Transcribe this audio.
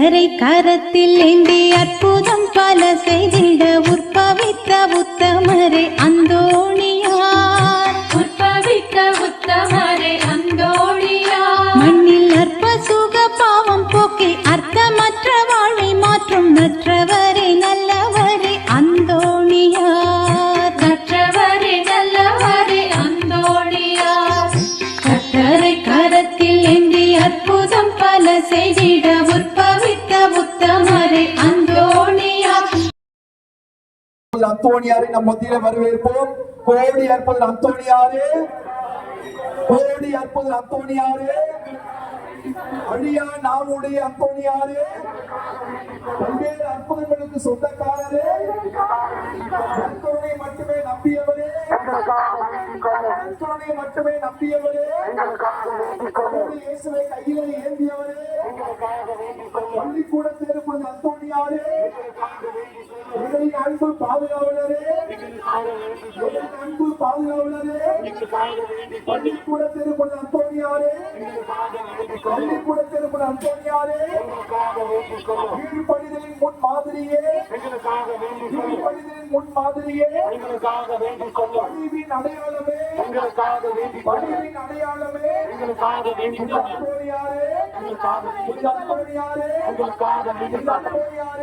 கரை கரத்தில் ஏந்தி அற்புதம் பல செய்திட உற்பவித்த உத்தமரே அந்தோணியார். உற்பவித்த உத்தமரே அந்தோணியார். மண்ணில் அற்ப சுக பாவம் போக்கி அர்த்தமற்ற வாழ்வை மாற்றும் நற்றவரே நல்லவரே அந்தோணியார். நற்றவரே நல்லவரே அந்தோணியார். கரை கரத்தில் ஏந்தி அற்புதம் பல செய்திட உற்பவித்த உத்தமரே அந்தோணியார். அந்தோணியாரை நம் மத்தியில வரவேற்போம். கோடி அற்புத அந்தோணியாரே, கோடி அற்புத அந்தோணியாரே, அழியா நாளுடைய அந்தோணியாரே, பல்வேறு அற்புதங்களுக்கு சொந்தக்காரரே, நற்கருணை மட்டுமே நம்பியவரே, நற்கருணை மட்டுமே நம்பியவரே, இயேசுவை கையிலே ஏந்தியவரே, பள்ளிக்கூட தேர்வு அந்தோணியாரே, எங்களின் அன்பு பாதுகாவலரே, எங்களின் அன்பு பாதுகாவலரே, பள்ளிக்கூட தேர்வு அந்தோணியாரே, பள்ளிக்கூட தேர்வு அந்தோணியாரே, கீழ்ப்படிதலின் முன் மாதிரியே, கீழ்ப்படிதலின் முன் மாதிரியே, பணிவின் அடையாளமே, பணிவின் அடையாளமே, அந்தோணியாரே, அந்தோணியாரே, அந்தோணியாரே,